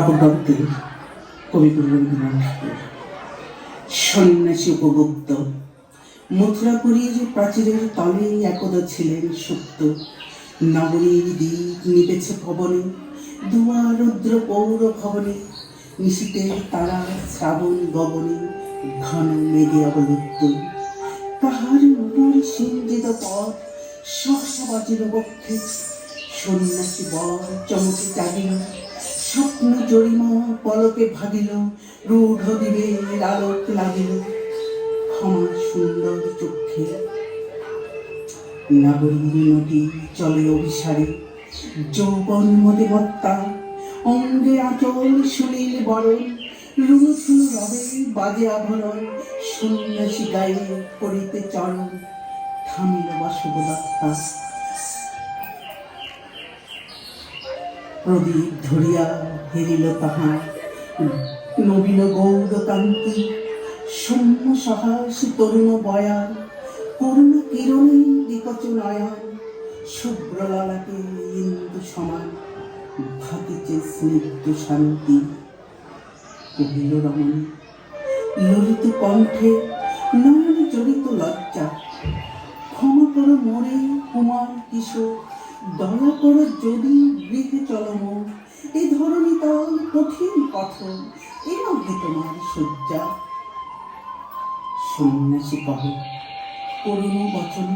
কাব্যগ্রন্থে কবিগুরু রবীন্দ্রনাথ সন্ন্যাসী উপগুপ্ত মথুরাপুরীর প্রাচীরের তলে একদা ছিলেন সুপ্ত। নগরীর দ্বীপ নিবেছে পবনে, দুয়ার রুদ্র পৌর ভবনে, নিশীতের তারা শ্রাবণ গগনে, ঘন মেঘে অবলুপ্ত। তাহার উপর সিঞ্জিত পথ সহসা বাজিল বক্ষে, সন্ন্যাসী বর চমকে জাগিল, স্বপ্ন জরিমা পলকে ভাগিল, রূঢ় দিবের আলোক লাগিল ক্ষমা সুন্দর চক্ষে। নাগরীর নদী চলে অভিসারে, যৌবন মদিমত্তা, অঙ্গে আঁচল সুনীল বরণ, রুনু ঠুনু রবে বাজে আভরণ, সন্ন্যাসী গায়ে করিতে চরণ, থামিল বাসবদত্তা। প্রদীপ ধরিয়া হেরিল তাহার নবীন গৌরকান্তি, সৌম্য সাহসী তরুণ বয়ান, করুণা কিরণে বিকচ নয়ন, শুভ্র লালাকে ইন্দু সমান, ভাতিছে স্নিগ্ধ শান্তি। কহিল রমণী ললিত কণ্ঠে, নয়ন জড়িত লজ্জা, ক্ষমা করো মোরে কুমার কিশোর, দয়া করো যদি গৃহে চলম, এ ধরণী তল কঠিন কথন, এ মধ্যে তোমার শয্যা। সন্ন্যাসী কহে করুণ বচন,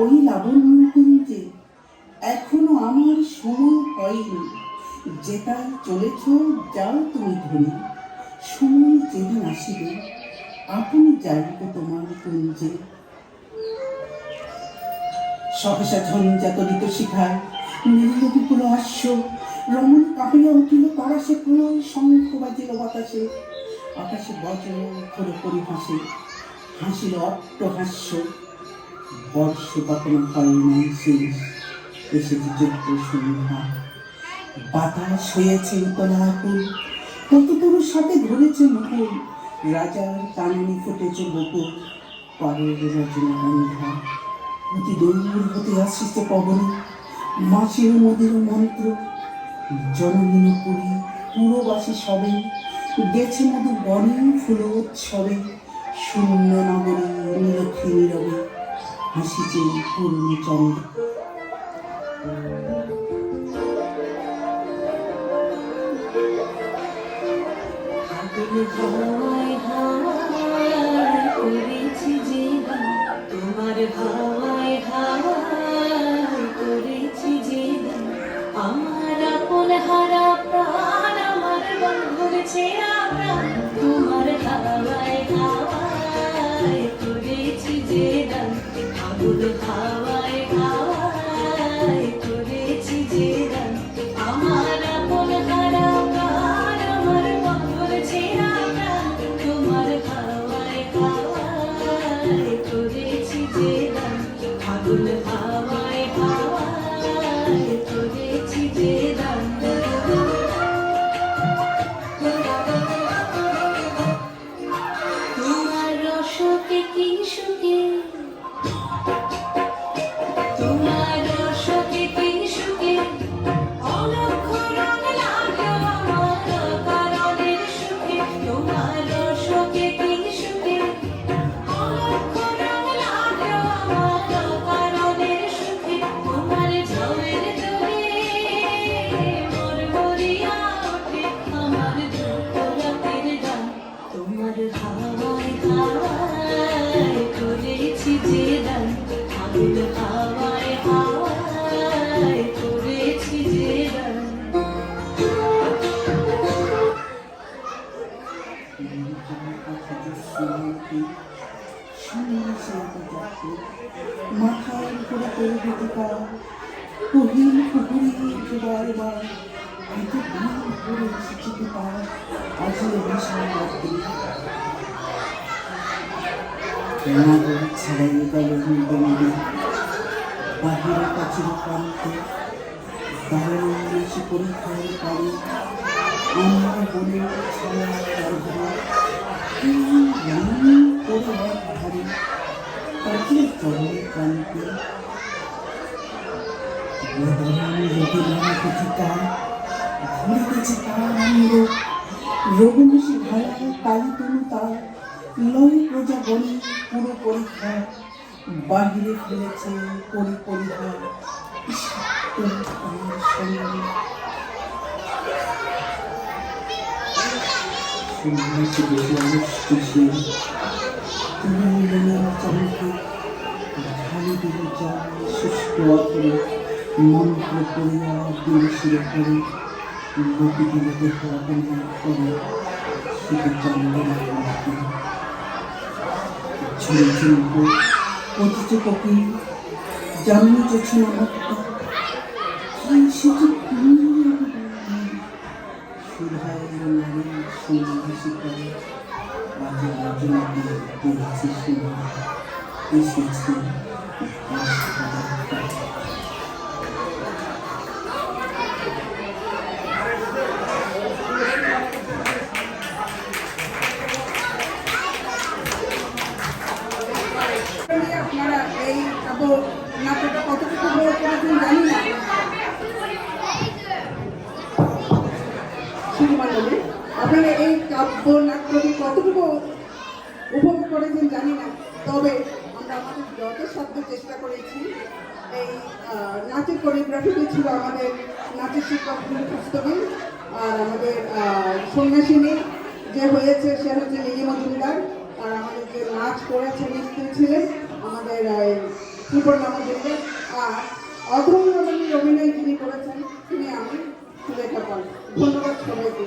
ওই লাবণ্য কুঞ্জে এখনো আমার সময় হয়নি, যেটাই চলেছ যাও তুমি ধনী, সময় যেদিন আসিবে আপনি যাইব তোমার কুঞ্জে। সহসা ঝঞ্ঝা তরিত শিখায় নীল বিপুল হাস্য, রমণ কাঁপিয়া উঠিল পরাশে প্রলয়, শঙ্খ বাজিল বাতাসে, আকাশে বজ্র করে পরিহাসে, হাসিল অট্টহাস্য। বর্ষ তখন হয় নাই শেষ, এসেছে চৈত্র সন্ধ্যা, বাতাস হয়েছে উতলা আকুল, কত পুরুষ সাথে ধরেছে মুকুল, রাজার কাননে ফুটেছে বকুল, পরের রজনীগন্ধা। অতি দূর হতে আসিছে পবনে, মাসির মদির মন্ত্র, জনহীন পুরী পুরবাসী সবে, গেছে মধু বনে ফুল উৎসবে, শূন্য নগরী নীলক্ষী নীরবে, হাসিছে পূর্ণচন্দ্র। করেছি যে তোমার হাওয়ায় হাওয়ায় করেছি যে আমার আপন হারা প্রাণ, আমার বন্ধুর ছেঁড়া প্রাণ, তোমার হাওয়ায় হাওয়ায় করেছি যে আগুন হাওয়ায় হাওয়ায় করেছি যে আমার আপন হারা প্রাণ, আমার বন্ধুর ছেঁড়া প্রাণ, তোমার হাওয়ায় হাওয়ায় করেছি যে আগুন হাওয়ায় হাওয়ায় করেছি যে তোমার রসকে কি সুখে, তোমার রসকে কি সুখে, অলক্ষ রং লাগলো আমার কারণের সুখে, তোমার রসকে কি সুখে, অলক্ষ রং লাগলো আমার কারণের সুখে, তোমার ঝাউয়ের দোলে মোর মরিয়া ওঠে আমার দুঃখ রাতের গান, তোমার হাওয়ায় হাওয়ায় করেছি যে গান, আগুন হাওয়ায় হাওয়ায় করেছি যে গান। মাথার উপরে করবে টিকা, কহিল পুকুরি বারবার, কিন্তু দিন করে এসেছে টিকা, আজও বিশাল রাত্রি। নাগর ছাড়াই গেল বনে, বাহিরে কাছের প্রান্তে, দাঁড়ানো এসে পরীক্ষার পারে, আমরা বনে ছাড়া তার ঘরে করে এক ধারে, কাছে চরণ প্রান্তে রোগীর পিঠিকা ভরে গেছে তার আনন্দ রঘুমুষি ভাড়া কালী তনু তার লয়ে প্রজা বলি পুরো পরীক্ষা বাহিরে ফেলেছে পরিহার আমার সঙ্গে সন্ন্যাসী দেখলাম শেষে তুমি মনের চমকে ঢালি দিল যা শুষ্ক অথরে মন্ত্র করিয়া দিল শিরে করে নদী দিলে দেখা অপমান করে শীতে চন্দনা ঝুড়ে ঝুড়ব পতিত কপি জানো যেছ আমাকে কি শুধু সুধায় নারী সন্ন্যাসী করে মাঝে মাঝে মাঝে পড়েছে শুনে এসেছে আপনারা এই কাব্য নাটকটা কতটুকু উপভোগ করেছেন জানি না। সুধীমণ্ডলী, আপনারা এই কাব্য নাটকটি কতটুকু উপভোগ করেছেন জানি না, তবে আমরা আমাদের যথাসাধ্য চেষ্টা করেছি। এই নাচের কোরিওগ্রাফিতে ছিল আমাদের নাচের শিক্ষক পুস্তকী, আর আমাদের সন্ন্যাসিনী যে হয়েছে সে হচ্ছে লিলি মজুমদার, আর আমাদের যে নাচ করেছে নৃত্য ছিলেন আমাদের ত্রিপুরা মজুমদার, আর অধম রমণীর অভিনয় যিনি করেছেন তিনি আমি সুলেখা পাল। ধন্যবাদ সবাইকে।